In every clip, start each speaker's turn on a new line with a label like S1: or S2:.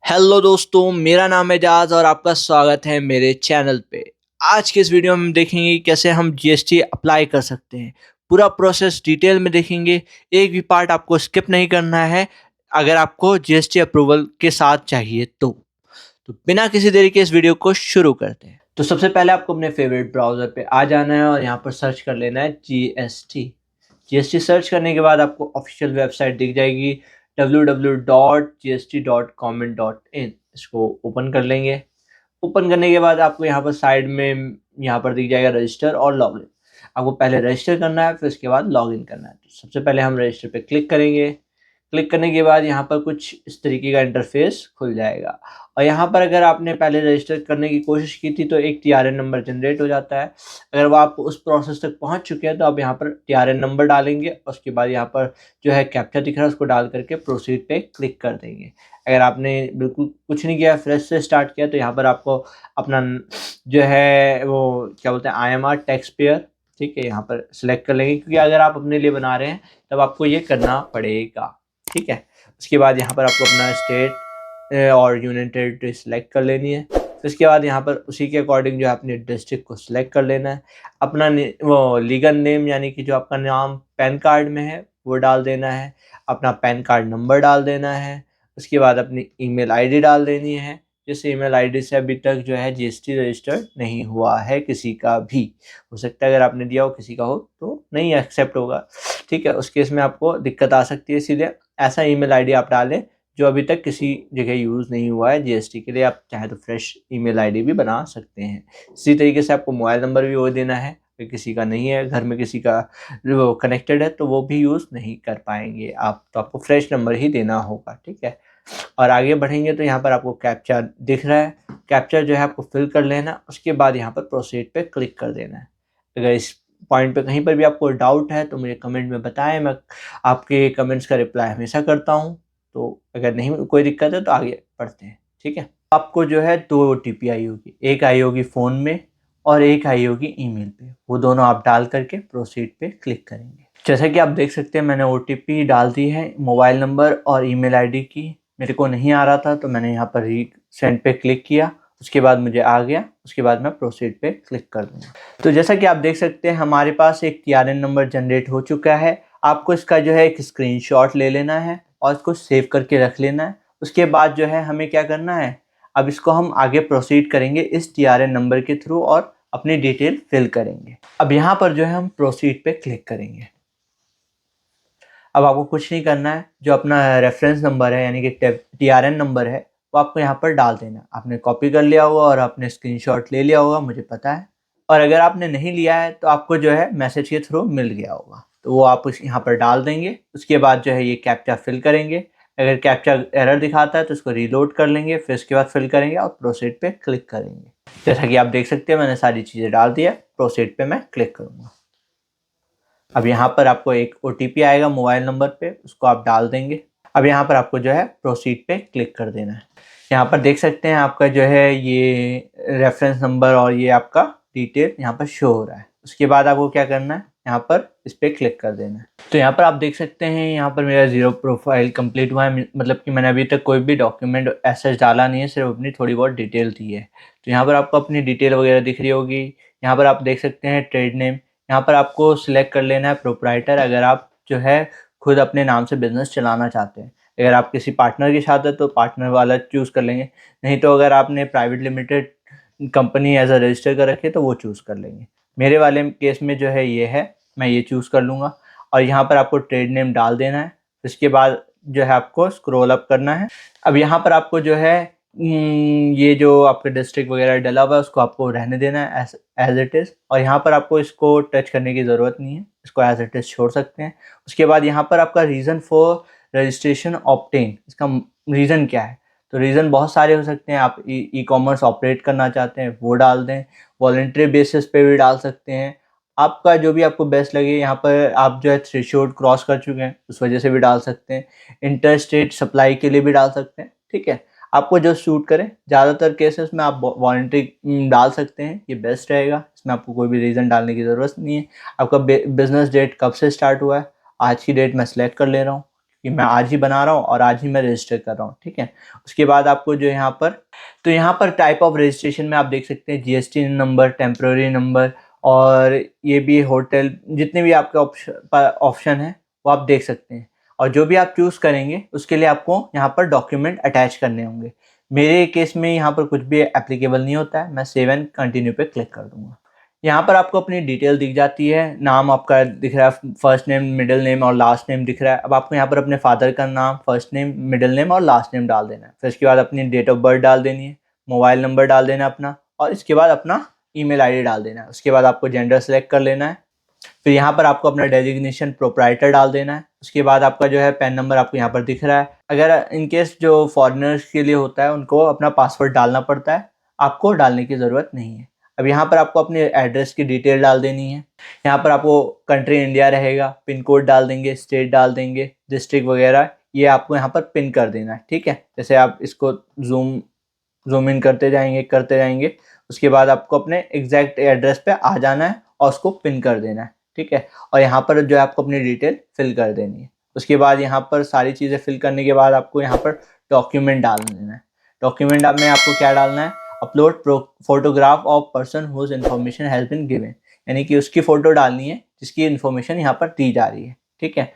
S1: Hello दोस्तों, मेरा नाम है एजाज और आपका स्वागत है मेरे चैनल पे। आज के इस वीडियो में हम देखेंगे कि कैसे हम जीएसटी अप्लाई कर सकते हैं। पूरा प्रोसेस डिटेल में देखेंगे, एक भी पार्ट आपको स्किप नहीं करना है अगर आपको जीएसटी अप्रूवल के साथ चाहिए तो बिना किसी देरी के इस वीडियो को शुरू करते हैं। तो सबसे पहले आपको अपने फेवरेट ब्राउज़र पे आ जाना है और यहाँ पर सर्च कर लेना है जीएसटी। जीएसटी सर्च करने के बाद आपको ऑफिशियल वेबसाइट दिख जाएगी www.gst.government.in। इसको ओपन कर लेंगे। ओपन करने के बाद आपको यहाँ पर साइड में यहाँ पर दिख जाएगा रजिस्टर और लॉगिन। आपको पहले रजिस्टर करना है, फिर उसके बाद लॉगिन करना है। तो सबसे पहले हम रजिस्टर पे क्लिक करेंगे। क्लिक करने के बाद यहाँ पर कुछ इस तरीके का इंटरफेस खुल जाएगा और यहाँ पर अगर आपने पहले रजिस्टर करने की कोशिश की थी तो एक टीआरएन नंबर जनरेट हो जाता है। अगर वो आप उस प्रोसेस तक पहुँच चुके हैं तो आप यहाँ पर टीआरएन नंबर डालेंगे, उसके बाद यहाँ पर जो है कैप्चा दिख रहा है उसको डाल करके प्रोसीड पे क्लिक कर देंगे। अगर आपने बिल्कुल कुछ नहीं किया, फ्रेश से स्टार्ट किया, तो यहाँ पर आपको अपना जो है वो क्या बोलते हैं आईएमआर टैक्स पेयर, ठीक है, यहाँ पर सिलेक्ट कर लेंगे क्योंकि अगर आप अपने लिए बना रहे हैं तब आपको ये करना पड़ेगा, ठीक है। उसके बाद यहाँ पर आपको अपना स्टेट और यूनियन टेरिटरी सिलेक्ट कर लेनी है। फिर उसके बाद यहाँ पर उसी के अकॉर्डिंग जो है अपने डिस्ट्रिक्ट को सिलेक्ट कर लेना है। अपना वो लीगल नेम यानी कि जो आपका नाम पैन कार्ड में है वो डाल देना है। अपना पैन कार्ड नंबर डाल देना है। उसके बाद अपनी ईमेल आईडी डाल देनी है, जिस ईमेल आईडी से अभी तक जो है जीएसटी रजिस्टर्ड नहीं हुआ है किसी का भी। हो सकता है अगर आपने दिया हो किसी का हो तो नहीं एक्सेप्ट होगा, ठीक है। उस केस में आपको दिक्कत आ सकती है, इसलिए ऐसा ईमेल आईडी आप डालें जो अभी तक किसी जगह यूज़ नहीं हुआ है जीएसटी के लिए। आप चाहे तो फ्रेश ईमेल आईडी भी बना सकते हैं। इसी तरीके से आपको मोबाइल नंबर भी वो देना है, अगर किसी का नहीं है, घर में किसी का जो कनेक्टेड है तो वो भी यूज़ नहीं कर पाएंगे आप, तो आपको फ्रेश नंबर ही देना होगा, ठीक है। और आगे बढ़ेंगे तो यहाँ पर आपको कैप्चा दिख रहा है, कैप्चा जो है आपको फिल कर लेना। उसके बाद यहाँ पर प्रोसीड पे क्लिक कर देना है। अगर इस पॉइंट पे कहीं पर भी आपको डाउट है तो मुझे कमेंट में बताएं, मैं आपके कमेंट्स का रिप्लाई हमेशा करता हूँ। तो अगर नहीं कोई दिक्कत है तो आगे बढ़ते हैं, ठीक है। आपको जो है 2 ओटीपी आई होगी, एक आई होगी फ़ोन में और एक आई होगी ईमेल पे। वो दोनों आप डाल करके प्रोसीड पे क्लिक करेंगे। जैसा कि आप देख सकते हैं मैंने ओटीपी डाल दी है मोबाइल नंबर और ईमेल आईडी की। मेरे को नहीं आ रहा था तो मैंने यहाँ पर रीसेंड पे क्लिक किया, उसके बाद मुझे आ गया। उसके बाद मैं प्रोसीड पे क्लिक कर दूँगा। तो जैसा कि आप देख सकते हैं हमारे पास एक टीआरएन नंबर जनरेट हो चुका है। आपको इसका जो है एक स्क्रीनशॉट ले लेना है और इसको सेव करके रख लेना है। उसके बाद जो है हमें क्या करना है, अब इसको हम आगे प्रोसीड करेंगे इस टीआरएन नंबर के थ्रू और अपनी डिटेल फिल करेंगे। अब यहाँ पर जो है हम प्रोसीड पे क्लिक करेंगे। अब आपको कुछ नहीं करना है, जो अपना रेफरेंस नंबर है यानी कि टीआरएन नंबर है वो आपको यहाँ पर डाल देना है। आपने कॉपी कर लिया होगा और आपने स्क्रीनशॉट ले लिया होगा, मुझे पता है। और अगर आपने नहीं लिया है तो आपको जो है मैसेज के थ्रू मिल गया होगा, तो वो आप उस यहाँ पर डाल देंगे। उसके बाद जो है ये कैप्चा फिल करेंगे। अगर कैप्चा एरर दिखाता है तो उसको रीलोड कर लेंगे, फिर उसके बाद फिल करेंगे और प्रोसीड पे क्लिक करेंगे। जैसा कि आप देख सकते हैं मैंने सारी चीज़ें डाल दी है। प्रोसीड पे मैं क्लिक करूँगा। अब यहाँ पर आपको एक ओटीपी आएगा मोबाइल नंबर पे, उसको आप डाल देंगे। अब यहाँ पर आपको जो है प्रोसीड पे क्लिक कर देना है। यहाँ पर देख सकते हैं आपका जो है ये रेफरेंस नंबर और ये आपका डिटेल यहाँ पर शो हो रहा है। उसके बाद आपको क्या करना है, यहाँ पर इस पर क्लिक कर देना है। तो यहाँ पर आप देख सकते हैं यहाँ पर मेरा 0 प्रोफाइल कंप्लीट हुआ है, मतलब कि मैंने अभी तक कोई भी डॉक्यूमेंट ऐसा डाला नहीं है, सिर्फ अपनी थोड़ी बहुत डिटेल दी है। तो यहाँ पर आपको अपनी डिटेल वगैरह दिख रही होगी। यहाँ पर आप देख सकते हैं ट्रेड नेम, यहाँ पर आपको सिलेक्ट कर लेना है प्रोप्राइटर, अगर आप जो है खुद अपने नाम से बिजनेस चलाना चाहते हैं। अगर आप किसी पार्टनर के साथ है तो पार्टनर वाला चूज़ कर लेंगे, नहीं तो अगर आपने private limited company as a register कर रखी है तो वो चूज़ कर लेंगे। मेरे वाले केस में जो है ये है, मैं ये चूज़ कर लूँगा। और यहाँ पर आपको ट्रेड नेम डाल देना है। इसके बाद जो है आपको स्क्रॉल अप करना है। अब यहाँ पर आपको जो है ये जो आपका डिस्ट्रिक्ट वगैरह डला हुआ है उसको आपको रहने देना है एज इट इज़, और यहाँ पर आपको इसको टच करने की ज़रूरत नहीं है, इसको एज इट इज़ छोड़ सकते हैं। उसके बाद यहाँ पर आपका रीज़न फॉर रजिस्ट्रेशन ऑब्टेन, इसका रीज़न क्या है, तो रीज़न बहुत सारे हो सकते हैं। आप ई कॉमर्स ऑपरेट करना चाहते हैं वो डाल दें, वॉलंटरी बेसिस पे भी डाल सकते हैं, आपका जो भी आपको बेस्ट लगे। यहाँ पर आप जो है थ्रेशोल्ड क्रॉस कर चुके हैं उस वजह से भी डाल सकते हैं, इंटर स्टेट सप्लाई के लिए भी डाल सकते हैं, ठीक है। आपको जो सूट करे, ज़्यादातर केसेस में आप वॉलंटरी डाल सकते हैं, ये बेस्ट रहेगा। इसमें आपको कोई भी रीज़न डालने की ज़रूरत नहीं है। आपका बिजनेस डेट कब से स्टार्ट हुआ है, आज की डेट मैं सिलेक्ट कर ले रहा हूँ कि मैं आज ही बना रहा हूँ और आज ही मैं रजिस्टर कर रहा हूँ, ठीक है। उसके बाद आपको जो यहाँ पर, तो यहाँ पर टाइप ऑफ रजिस्ट्रेशन में आप देख सकते हैं जीएसटी नंबर, टेम्प्रेरी नंबर, और ये भी होटल, जितने भी आपके ऑप्शन है वो आप देख सकते हैं। और जो भी आप चूज़ करेंगे उसके लिए आपको यहाँ पर डॉक्यूमेंट अटैच करने होंगे। मेरे केस में यहाँ पर कुछ भी एप्लीकेबल नहीं होता है, मैं सेव एंड कंटिन्यू पे क्लिक कर दूंगा। यहाँ पर आपको अपनी डिटेल दिख जाती है, नाम आपका दिख रहा है, फर्स्ट नेम, मिडिल नेम और लास्ट नेम दिख रहा है। अब आपको यहाँ पर अपने फादर का नाम, फर्स्ट नेम, मिडिल नेम और लास्ट नेम डाल देना है। फिर इसके बाद अपनी डेट ऑफ बर्थ डाल देनी है, मोबाइल नंबर डाल देना है अपना, और इसके बाद अपना ईमेल आईडी डाल देना है। उसके बाद आपको जेंडर सेलेक्ट कर लेना है। फिर यहाँ पर आपको अपना डेजिग्नेशन प्रोप्राइटर डाल देना है। उसके बाद आपका जो है पैन नंबर आपको यहाँ पर दिख रहा है। अगर इनकेस जो फॉरेनर्स के लिए होता है उनको अपना पासवर्ड डालना पड़ता है, आपको डालने की ज़रूरत नहीं है। अब यहाँ पर आपको अपने एड्रेस की डिटेल डाल देनी है। यहाँ पर आपको कंट्री इंडिया रहेगा, पिन कोड डाल देंगे, स्टेट डाल देंगे, डिस्ट्रिक्ट वगैरह, ये आपको यहाँ पर पिन कर देना है, ठीक है। जैसे आप इसको जूम इन करते जाएंगे, उसके बाद आपको अपने एग्जैक्ट एड्रेस पे आ जाना है और उसको पिन कर देना है, ठीक है। और यहाँ पर जो है आपको अपनी डिटेल फिल कर देनी है। उसके बाद यहाँ पर सारी चीज़ें फिल करने के बाद आपको यहाँ पर डॉक्यूमेंट डाल देना है। डॉक्यूमेंट में आपको क्या डालना है, upload photograph of person whose information has been given, यानी कि उसकी फ़ोटो डालनी है जिसकी इन्फॉर्मेशन यहाँ पर दी जा रही है, ठीक है।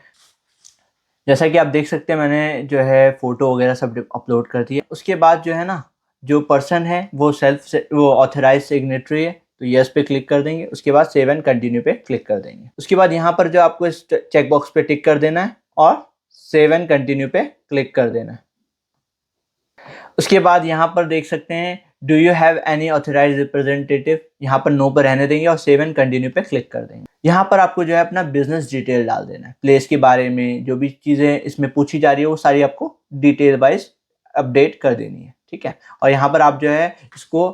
S1: जैसा कि आप देख सकते हैं मैंने जो है फ़ोटो वगैरह सब अपलोड कर दी है। उसके बाद जो है ना, जो पर्सन है वो ऑथराइज सिग्नेटरी है, तो यस पे क्लिक कर देंगे। उसके बाद सेव एंड कंटिन्यू पे क्लिक कर देंगे। उसके बाद यहाँ पर जो आपको इस चेक बॉक्स पे टिक कर देना है और सेव एंड कंटिन्यू पे क्लिक कर देना है। उसके बाद यहाँ पर देख सकते हैं do you have any authorise representative, यहाँ पर नो पर रहने देंगे और सेव एंड कंटिन्यू पे क्लिक कर देंगे। यहाँ पर आपको जो है अपना बिजनेस डिटेल डाल देना है, प्लेस के बारे में जो भी चीज़ें इसमें पूछी जा रही है वो सारी आपको डिटेल वाइज अपडेट कर देनी है, ठीक है। और यहाँ पर आप जो है इसको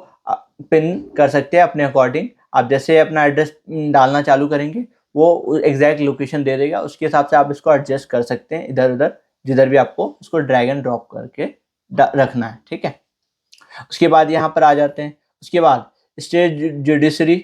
S1: पिन कर सकते हैं अपने अकॉर्डिंग। आप जैसे अपना एड्रेस डालना चालू करेंगे वो एग्जैक्ट लोकेशन दे देगा, उसके हिसाब से आप इसको एडजस्ट कर सकते हैं इधर उधर, जिधर भी आपको उसको ड्रैग एंड ड्रॉप करके रखना है, ठीक है। उसके बाद यहाँ पर आ जाते हैं। उसके बाद स्टेट जुडिशरी,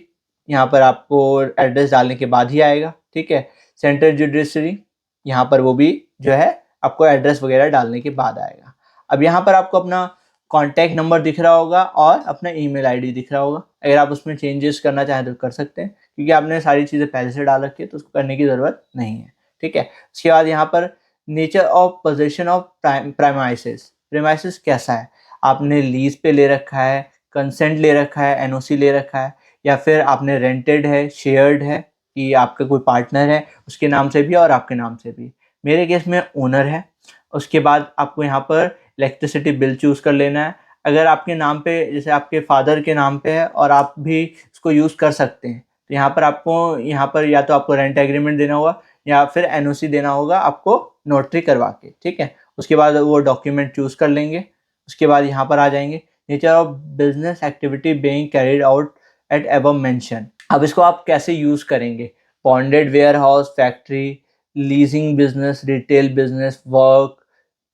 S1: यहाँ पर आपको एड्रेस डालने के बाद ही आएगा, ठीक है। सेंट्रल जुडिशरी, यहाँ पर वो भी जो है आपको एड्रेस वगैरह डालने के बाद आएगा। अब यहाँ पर आपको अपना कॉन्टैक्ट नंबर दिख रहा होगा और अपना ईमेल आईडी दिख रहा होगा। अगर आप उसमें चेंजेस करना चाहें तो कर सकते हैं, क्योंकि आपने सारी चीज़ें पहले से डाल रखी है तो उसको करने की ज़रूरत नहीं है, ठीक है। उसके बाद यहाँ पर nature of possession of premises कैसा है, आपने लीज पे ले रखा है, कंसेंट ले रखा है, एनओसी ले रखा है, या फिर आपने रेंटेड है, शेयर्ड है, कि आपका कोई पार्टनर है उसके नाम से भी और आपके नाम से भी। मेरे केस में ओनर है। उसके बाद आपको यहाँ पर इलेक्ट्रिसिटी बिल चूज़ कर लेना है। अगर आपके नाम पे, जैसे आपके फादर के नाम पे है और आप भी इसको यूज़ कर सकते हैं, तो यहाँ पर आपको या तो आपको रेंट एग्रीमेंट देना होगा या फिर एनओसी देना होगा आपको नोटरी करवा के, ठीक है। उसके बाद वो डॉक्यूमेंट चूज़ कर लेंगे। उसके बाद यहाँ पर आ जाएंगे nature of business activity being carried out at above mention. अब इसको आप कैसे यूज़ करेंगे, bonded warehouse, factory, leasing business, retail business, work,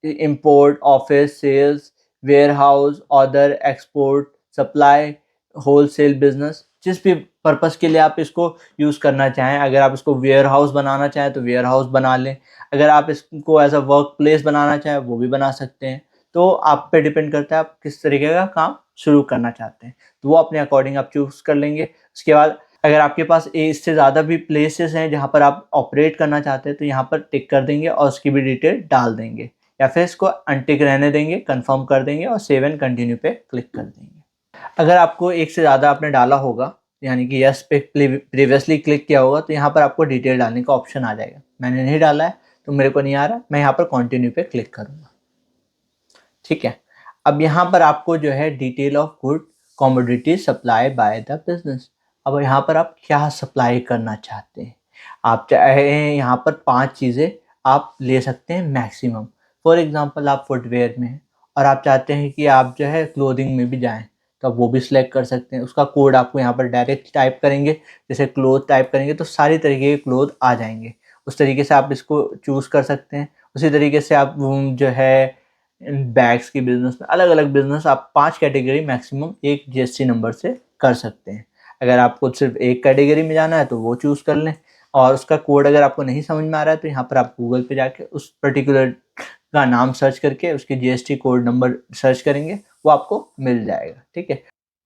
S1: import, office, sales, warehouse, order, export, supply, wholesale business, जिस भी पर्पस के लिए आप इसको यूज़ करना चाहें। अगर आप इसको वेयर हाउस बनाना चाहें तो वेयर हाउस बना लें, अगर आप इसको एज अ वर्क प्लेस बनाना चाहें वो भी बना सकते हैं। तो आप पे डिपेंड करता है आप किस तरीके का काम शुरू करना चाहते हैं, तो वो अपने अकॉर्डिंग आप चूज़ कर लेंगे। उसके बाद अगर आपके पास इससे ज़्यादा भी प्लेसेस हैं जहाँ पर आप ऑपरेट करना चाहते हैं तो यहाँ पर टिक कर देंगे और उसकी भी डिटेल डाल देंगे, या फिर इसको अनटिक रहने देंगे, कंफर्म कर देंगे और सेव एंड कंटिन्यू पे क्लिक कर देंगे। अगर आपको एक से ज़्यादा आपने डाला होगा, यानी कि यस पे प्रीवियसली क्लिक किया होगा, तो यहाँ पर आपको डिटेल डालने का ऑप्शन आ जाएगा। मैंने नहीं डाला है तो मेरे को नहीं आ रहा, मैं यहाँ पर कंटिन्यू पे क्लिक करूँगा, ठीक है। अब यहाँ पर आपको जो है detail of good commodity supply by the business, अब यहाँ पर आप क्या सप्लाई करना चाहते हैं। आप चाहे यहाँ पर 5 चीज़ें आप ले सकते हैं मैक्सिमम। फॉर एग्जांपल आप फुटवेयर में हैं और आप चाहते हैं कि आप जो है क्लोथिंग में भी जाएं, तो आप वो भी सिलेक्ट कर सकते हैं। उसका कोड आपको यहाँ पर डायरेक्ट टाइप करेंगे, जैसे क्लोथ टाइप करेंगे तो सारी तरीके के क्लोथ आ जाएंगे। उस तरीके से आप इसको चूज़ कर सकते हैं। उसी तरीके से आप जो है बैग्स की बिज़नेस में अलग अलग बिज़नेस आप 5 कैटेगरी मैक्सिमम एक जीएसटी नंबर से कर सकते हैं। अगर आपको सिर्फ एक कैटेगरी में जाना है तो वो चूज़ कर लें, और उसका कोड अगर आपको नहीं समझ में आ रहा है तो यहाँ पर आप गूगल पे जाके उस पर्टिकुलर का नाम सर्च करके उसके जीएसटी कोड नंबर सर्च करेंगे, वो आपको मिल जाएगा। ठीक है,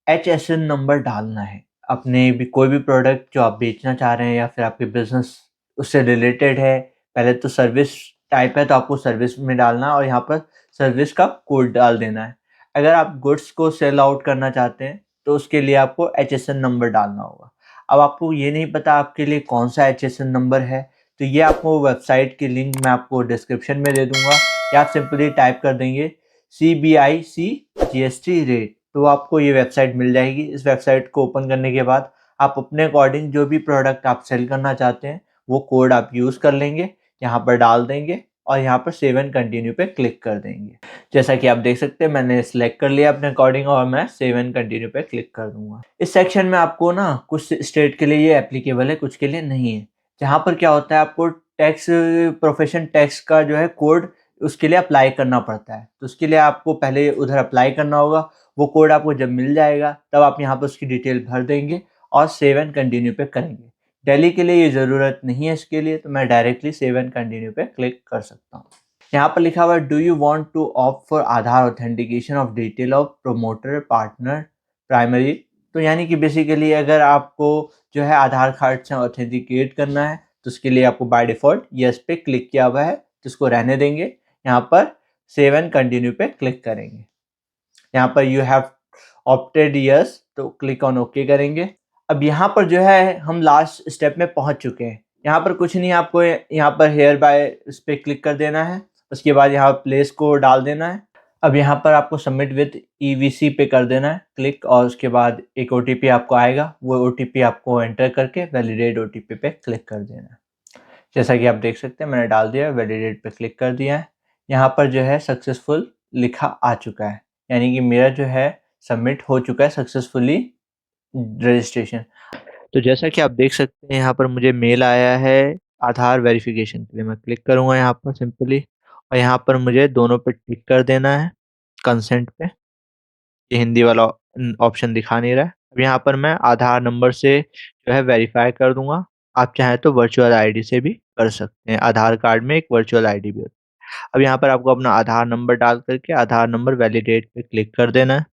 S1: HSN नंबर डालना है। अपने भी कोई भी प्रोडक्ट जो आप बेचना चाह रहे हैं या फिर आपके बिजनेस उससे रिलेटेड है, पहले तो सर्विस टाइप है तो आपको सर्विस में डालना है और यहाँ पर सर्विस का कोड डाल देना है। अगर आप गुड्स को सेल आउट करना चाहते हैं तो उसके लिए आपको HSN नंबर डालना होगा। अब आपको ये नहीं पता आपके लिए कौन सा HSN नंबर है, तो ये आपको वेबसाइट की लिंक मैं आपको डिस्क्रिप्शन में दे दूंगा, या आप सिंपली टाइप कर देंगे CBIC GST रेट, तो आपको ये वेबसाइट मिल जाएगी। इस वेबसाइट को ओपन करने के बाद आप अपने अकॉर्डिंग जो भी प्रोडक्ट आप सेल करना चाहते हैं वो कोड आप यूज़ कर लेंगे, यहाँ पर डाल देंगे और यहाँ पर सेव एंड कंटिन्यू पे क्लिक कर देंगे। जैसा कि आप देख सकते हैं मैंने सिलेक्ट कर लिया अपने अकॉर्डिंग और मैं सेव एंड कंटिन्यू पे क्लिक कर दूंगा। इस सेक्शन में आपको ना कुछ स्टेट के लिए ये एप्लीकेबल है, कुछ के लिए नहीं है। जहाँ पर क्या होता है आपको टैक्स प्रोफेशन टैक्स का जो है कोड उसके लिए अप्लाई करना पड़ता है, तो उसके लिए आपको पहले उधर अप्लाई करना होगा। वो कोड आपको जब मिल जाएगा तब आप यहाँ पर उसकी डिटेल भर देंगे और सेव एंड कंटिन्यू पे करेंगे। दिल्ली के लिए ये ज़रूरत नहीं है इसके लिए, तो मैं डायरेक्टली सेव एंड कंटिन्यू पे क्लिक कर सकता हूँ। यहाँ पर लिखा हुआ है do you want to opt for Aadhaar authentication of detail of promoter partner primary, तो यानी कि बेसिकली अगर आपको जो है आधार कार्ड से ऑथेंटिकेट करना है तो उसके लिए आपको बाय डिफ़ॉल्ट यस पे क्लिक किया हुआ है, तो इसको रहने देंगे। यहाँ पर सेव एंड कंटिन्यू पे क्लिक करेंगे। यहाँ पर यू हैव ऑप्टेड यस, तो क्लिक ऑन ओके करेंगे। अब यहाँ पर जो है हम लास्ट स्टेप में पहुँच चुके हैं। यहाँ पर कुछ नहीं, आपको यहाँ पर हेयर बाय इस पर क्लिक कर देना है, उसके बाद यहाँ प्लेस को डाल देना है। अब यहाँ पर आपको सबमिट विथ EVC पे कर देना है क्लिक, और उसके बाद एक OTP आपको आएगा, वो OTP आपको एंटर करके वैलिडेट OTP पे क्लिक कर देना है। जैसा कि आप देख सकते हैं मैंने डाल दिया, वैलिडेट पे क्लिक कर दिया है। यहाँ पर जो है सक्सेसफुल लिखा आ चुका है, यानी कि मेरा जो है सबमिट हो चुका है सक्सेसफुली रजिस्ट्रेशन। तो जैसा कि आप देख सकते हैं यहाँ पर मुझे मेल आया है आधार वेरिफिकेशन के लिए। मैं क्लिक करूँगा यहाँ पर सिंपली, और यहाँ पर मुझे दोनों पे टिक कर देना है कंसेंट पे। ये हिंदी वाला ऑप्शन दिखा नहीं रहा है। अब यहाँ पर मैं आधार नंबर से जो है वेरीफाई कर दूंगा। आप चाहें तो वर्चुअल आईडी से भी कर सकते हैं, आधार कार्ड में एक वर्चुअल आईडी भी होती है। अब यहाँ पर आपको अपना आधार नंबर डाल करके आधार नंबर वैलिडेट पे क्लिक कर देना है।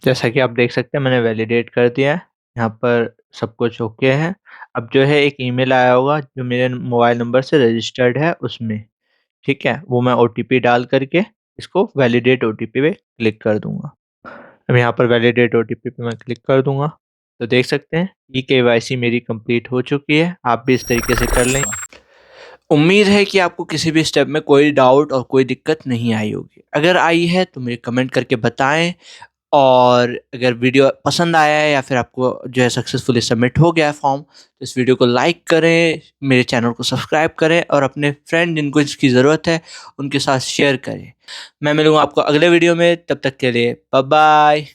S1: जैसा कि आप देख सकते हैं मैंने वैलिडेट कर दिया है, यहाँ पर सब कुछ ओके है। अब जो है एक ईमेल आया होगा जो मेरे मोबाइल नंबर से रजिस्टर्ड है उसमें, ठीक है, वो मैं OTP डाल करके इसको वैलिडेट OTP पे क्लिक कर दूंगा। अब यहाँ पर वैलिडेट OTP पे मैं क्लिक कर दूंगा, तो देख सकते हैं KYC मेरी कंप्लीट हो चुकी है। आप भी इस तरीके से कर लें। उम्मीद है कि आपको किसी भी स्टेप में कोई डाउट और कोई दिक्कत नहीं आई होगी। अगर आई है तो मुझे कमेंट करके बताएं, और अगर वीडियो पसंद आया है या फिर आपको जो है सक्सेसफुली सबमिट हो गया है फॉर्म, तो इस वीडियो को लाइक करें, मेरे चैनल को सब्सक्राइब करें और अपने फ्रेंड जिनको इसकी ज़रूरत है उनके साथ शेयर करें। मैं मिलूँगा आपको अगले वीडियो में, तब तक के लिए बाय बाय।